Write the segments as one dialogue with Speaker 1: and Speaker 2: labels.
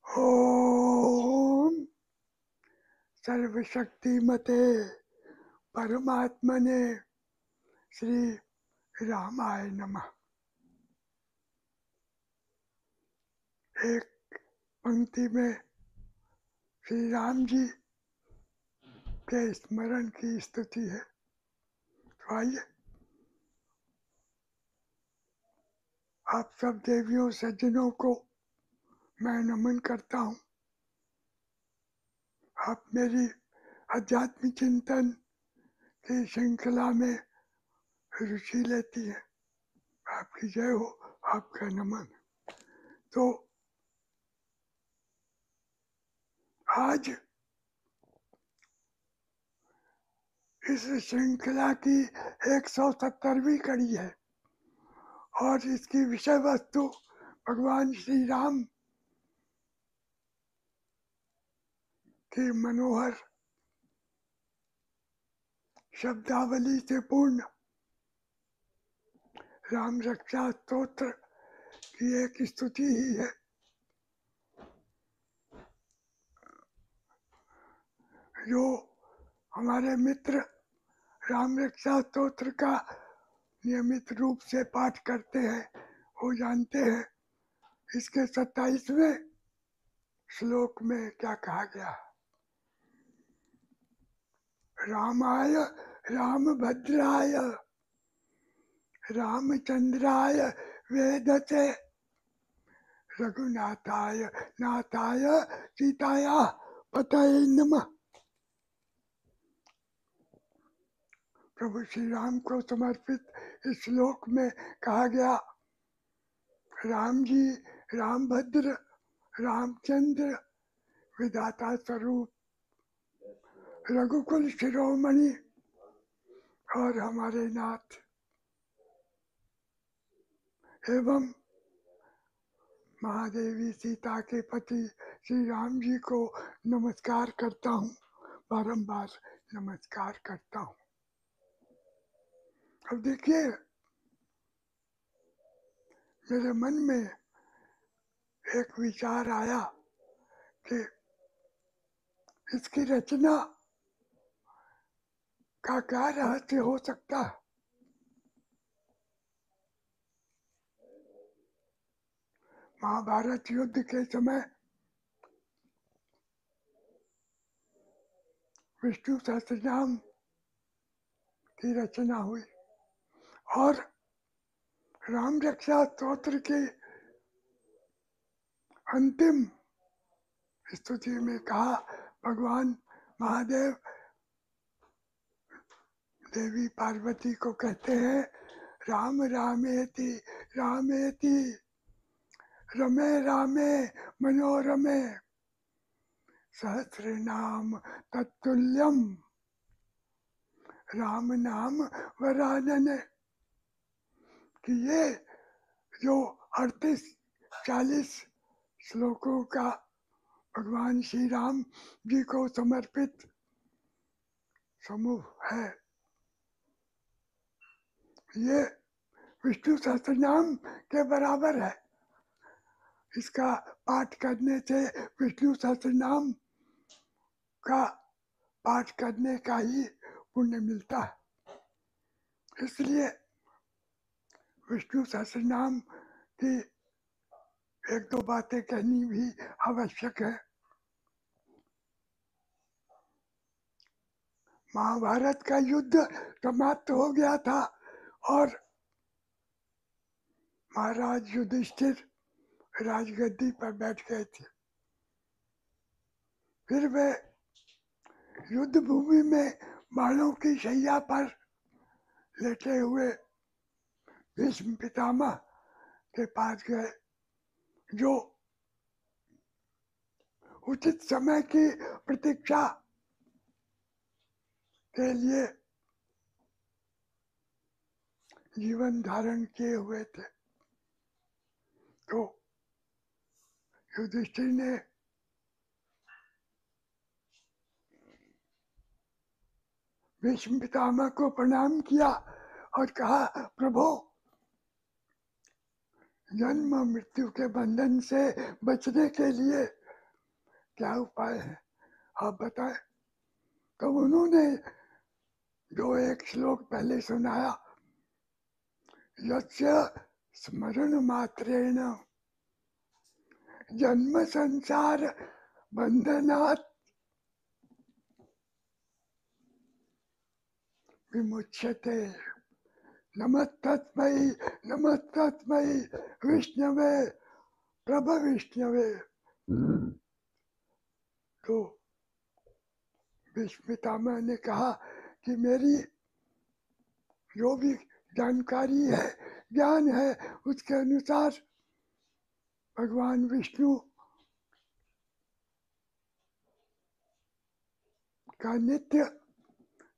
Speaker 1: ओम सर्वशक्तिमते परमात्मने श्री रामाय नमः। एक पंक्ति में श्री राम जी के स्मरण की स्तुति है। तो आइए आप सब देवियों सज्जनों को मैं नमन करता हूँ। आप मेरी आध्यात्मिक चिंतन की श्रृंखला में रुचि लेती है। आपकी जय हो, आपका नमन। तो आज इस श्रृंखला की 170वीं कड़ी है और इसकी विषय वस्तु भगवान श्री राम की मनोहर शब्दावली से पूर्ण राम रक्षा स्तोत्र की एक स्तुति ही है। जो हमारे मित्र राम रक्षा स्तोत्र का नियमित रूप से पाठ करते हैं वो जानते हैं इसके 27वें श्लोक में क्या कहा गया। रामाय रामभद्राय रामचंद्राय वेदते रघुनाथाय नाथाय सीताया पतये नमः। प्रभु श्री राम को समर्पित इस श्लोक में कहा गया राम जी रामभद्र रामचंद्र विधाता स्वरूप रघुकुल शिरोमणि और हमारे नाथ एवं महादेवी सीता के पति श्री राम जी को नमस्कार करता हूँ, बारंबार नमस्कार करता हूँ। अब देखिए मेरे मन में एक विचार आया कि इसकी रचना का क्या रहस्य हो सकता है। महाभारत युद्ध के समय विष्णु सहस्त्रनाम की रचना हुई और राम रक्षा स्तोत्र के अंतिम स्तुति में कहा भगवान महादेव देवी पार्वती को कहते हैं राम रामेति रामेति रमे रामे मनोरमे सहस्र नाम तत्तुल्यम राम नाम वरानने। कि ये जो 38-40 श्लोकों का भगवान श्री राम जी को समर्पित समूह है ये विष्णु सहस्त्रनाम के बराबर है। इसका पाठ करने से विष्णु सहस्त्रनाम का पाठ करने का ही पुण्य मिलता है। इसलिए विष्णु सहस्त्रनाम की एक दो बातें कहनी भी आवश्यक है। महाभारत का युद्ध समाप्त हो गया था और महाराज युधिष्ठिर राजगद्दी पर बैठ गए थे। फिर वे युद्ध भूमि में बाणों की शैया पर लेटे हुए भीष्म पितामह के पास गए जो उचित समय की प्रतीक्षा के लिए जीवन धारण किए हुए थे। तो युधिष्ठिर ने भीष्म पितामह को प्रणाम किया और कहा प्रभु जन्म मृत्यु के बंधन से बचने के लिए क्या उपाय है, आप बताएं। तो उन्होंने जो एक श्लोक पहले सुनाया, यस्य स्मरण मात्रेण जन्म संसार बंधनात् विमुच्यते, नमस्तस्मै नमस्तस्मै विष्णवे प्रभ विष्णवे। तो भीष्म पितामह ने कहा कि मेरी जो भी जानकारी है, ज्ञान है, उसके अनुसार भगवान विष्णु का नित्य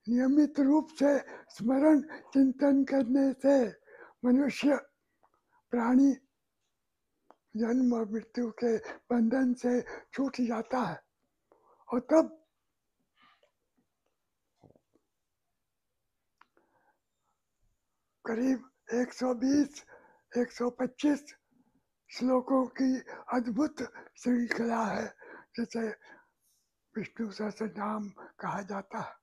Speaker 1: नियमित रूप से स्मरण चिंतन करने से मनुष्य प्राणी जन्म और मृत्यु के बंधन से छूट जाता है। और तब करीब 120-125 श्लोकों की अद्भुत श्रृंखला है, जिसे विष्णु सहस्त्रनाम कहा जाता है।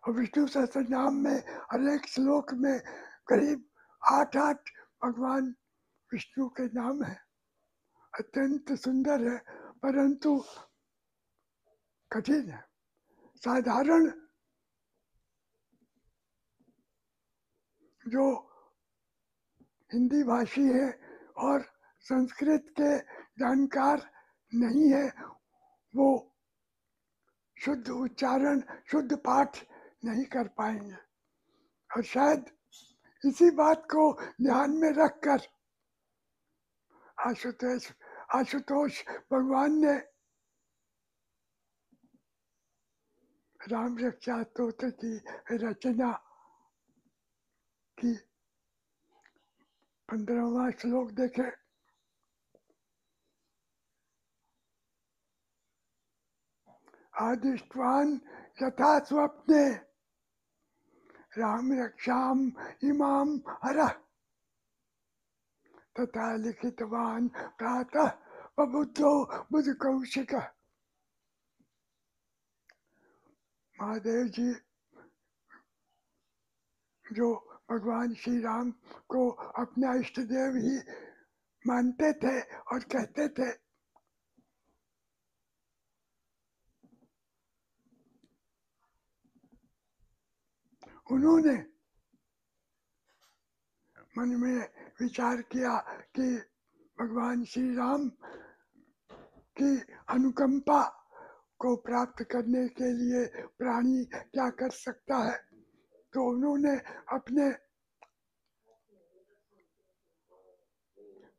Speaker 1: और विष्णु सहस्त्रनाम में हर एक श्लोक में करीब 8-8 भगवान विष्णु के नाम है। अत्यंत सुंदर है, परंतु कठिन है। साधारण जो हिंदी भाषी है और संस्कृत के जानकार नहीं है, वो शुद्ध उच्चारण, शुद्ध पाठ नहीं कर पाएंगे। और शायद इसी बात को ध्यान में रखकर आशुतोष भगवान ने राम रक्षा स्तोत्र की रचना की। 15वां श्लोक देखे, आदिष्टवान यथा स्वप्ने राम रक्षाम इमाम हरः तथा लिखितवान प्रातः बबुद्धो बुध कौशिकः। महादेव जी जो भगवान श्री राम को अपना इष्ट देव ही मानते थे और कहते थे, उन्होंने मन में विचार किया कि भगवान श्री राम की अनुकंपा को प्राप्त करने के लिए प्राणी क्या कर सकता है। तो उन्होंने अपने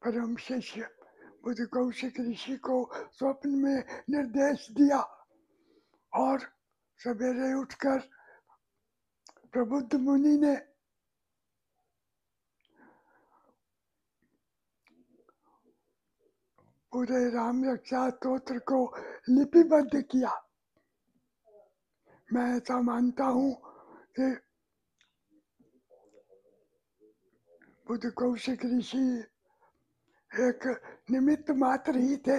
Speaker 1: परम शिष्य बुध कौशिक ऋषि को स्वप्न में निर्देश दिया और सवेरे उठकर प्रबुद्ध मुनि ने पूरे राम रक्षा स्तोत्र को लिपिबद्ध किया। मैं ऐसा मानता हूँ कि बुध कौशिक ऋषि एक निमित्त मात्र ही थे।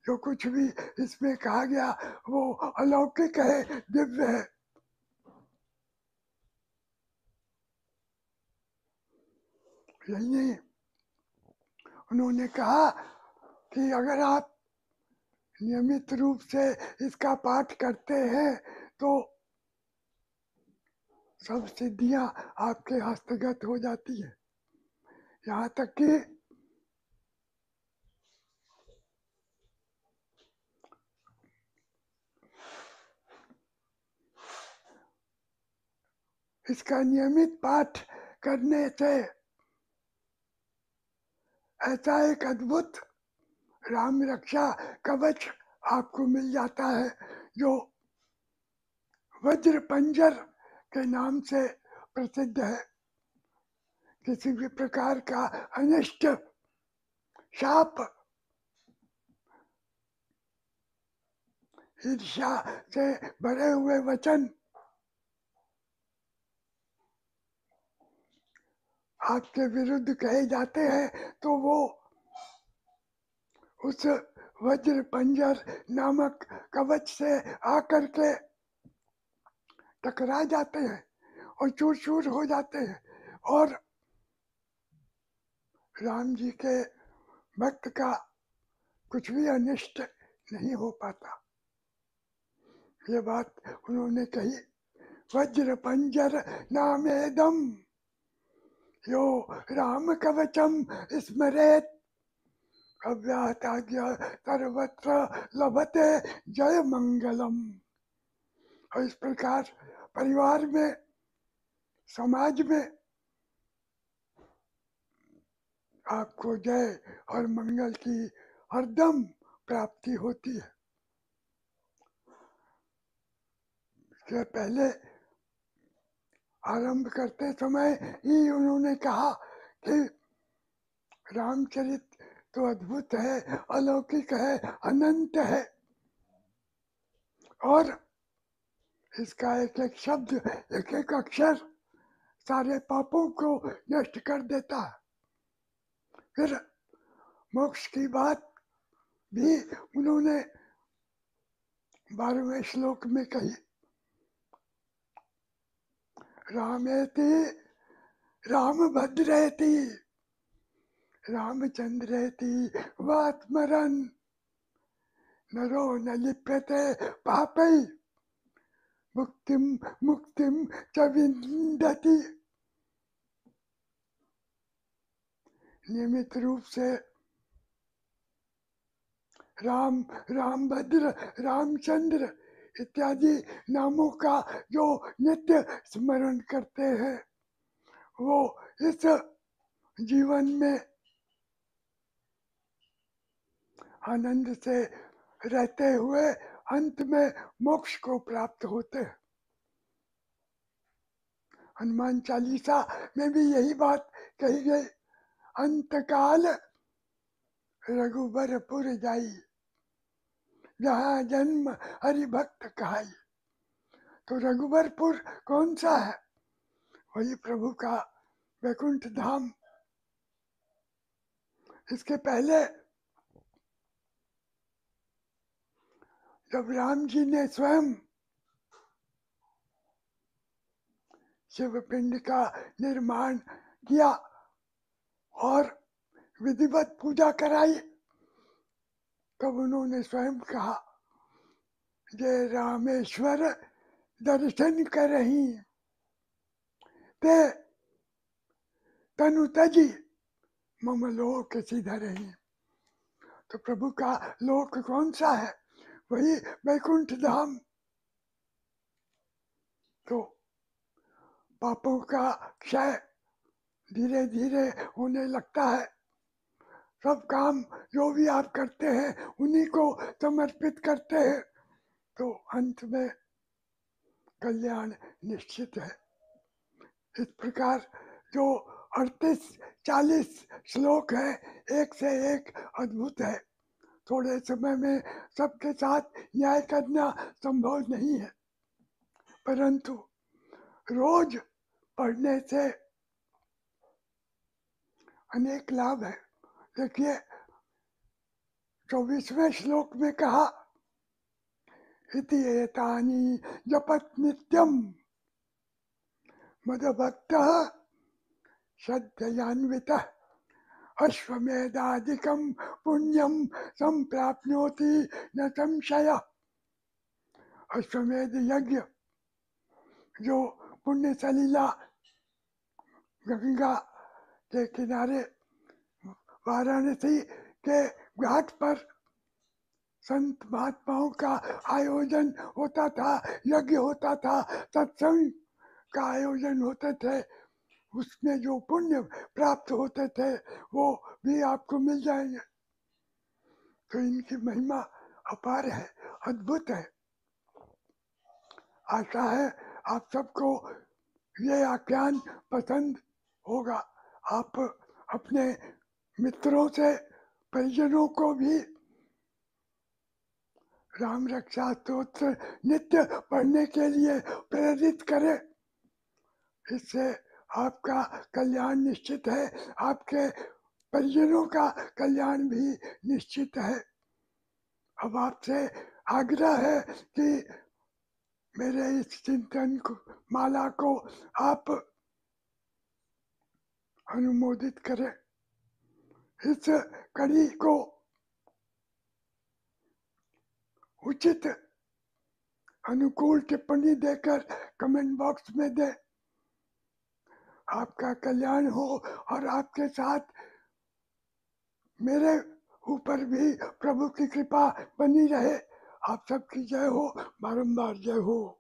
Speaker 1: जो कुछ भी इसमें कहा गया वो अलौकिक है, दिव्य है। यही नहीं, उन्होंने कहा कि अगर आप नियमित रूप से इसका पाठ करते हैं तो सब सिद्धियां आपके हस्तगत हो जाती है। यहाँ तक कि इसका नियमित पाठ करने से ऐसा एक अद्भुत राम रक्षा कवच आपको मिल जाता है जो वज्र पंजर के नाम से प्रसिद्ध है। किसी भी प्रकार का अनिष्ट, शाप, ईर्ष्या से भरे हुए वचन आपके विरुद्ध कहे जाते हैं तो वो उस वज्र पंजर नामक कवच से आकर के टकरा जाते हैं और चूर चूर हो जाते हैं और राम जी के भक्त का कुछ भी अनिष्ट नहीं हो पाता। ये बात उन्होंने कही। वज्र पंजर नामेदम यो राम कवचम स्मरेत अव्याहताज्ञा सर्वत्र लभते जय मंगलम। और इस प्रकार परिवार में, समाज में आपको जय और मंगल की हरदम प्राप्ति होती है। इसके पहले आरंभ करते समय ही उन्होंने कहा कि रामचरित तो अद्भुत है, अलौकिक है, अनंत है और इसका एक एक शब्द, एक एक अक्षर सारे पापों को नष्ट कर देता है। फिर मोक्ष की बात भी उन्होंने 12वें श्लोक में कही। रामेति रामभद्रेति रामचंद्रेति वात्मरन नरो न लिप्यते पापै मुक्तिम मुक्तिम च विन्दति। नियमित रूप से राम, रामभद्र, रामचंद्र इत्यादि नामों का जो नित्य स्मरण करते हैं वो इस जीवन में आनंद से रहते हुए अंत में मोक्ष को प्राप्त होते हैं। हनुमान चालीसा में भी यही बात कही गई, अंतकाल रघुबरपुर जाई जहाँ जन्म हरि भक्त कहाई। तो रघुबरपुर कौन सा है? वही प्रभु का वैकुंठ धाम। इसके पहले जब राम जी ने स्वयं शिव पिंड का निर्माण किया और विधिवत पूजा कराई, तब उन्होंने स्वयं कहा, जय रामेश्वर दर्शन करही ते तनु तजी मम लोक सिधरही। तो प्रभु का लोक कौन सा है? वही वैकुंठ धाम। तो पापों का क्षय धीरे धीरे होने लगता है। सब काम जो भी आप करते हैं उन्हीं को समर्पित करते हैं, तो अंत में कल्याण निश्चित है। इस प्रकार जो 38-40 श्लोक है, एक से एक अद्भुत है। थोड़े समय में सबके साथ न्याय करना संभव नहीं है, परंतु रोज पढ़ने से अनेक लाभ है। देखिए 24वें श्लोक में कहा, इति एतानि जपत नित्यम मदभक्तः श्रद्धयान्वितः अश्वमेधादिकं पुण्यम संप्राप्नोति न संशयः। अश्वमेध यज्ञ जो पुण्य सलीला गंगा के किनारे वाराणसी के घाट पर संत महात्माओं का आयोजन होता था, यज्ञ होता था, सत्संग का आयोजन होते थे, उसमें जो पुण्य प्राप्त होते थे वो भी आपको मिल जाएंगे। तो इनकी महिमा अपार है, अद्भुत है। आशा है आप सबको ये आख्यान पसंद होगा। आप अपने मित्रों से, परिजनों को भी राम रक्षा स्तोत्र नित्य पढ़ने के लिए प्रेरित करें। इससे आपका कल्याण निश्चित है, आपके परिजनों का कल्याण भी निश्चित है। अब आपसे आग्रह है कि मेरे इस चिंतन को माला को आप अनुमोदित करें, इस कड़ी को उचित अनुकूल टिप्पणी देकर कमेंट बॉक्स में दें। आपका कल्याण हो और आपके साथ मेरे ऊपर भी प्रभु की कृपा बनी रहे। आप सबकी जय हो, बारंबार जय हो।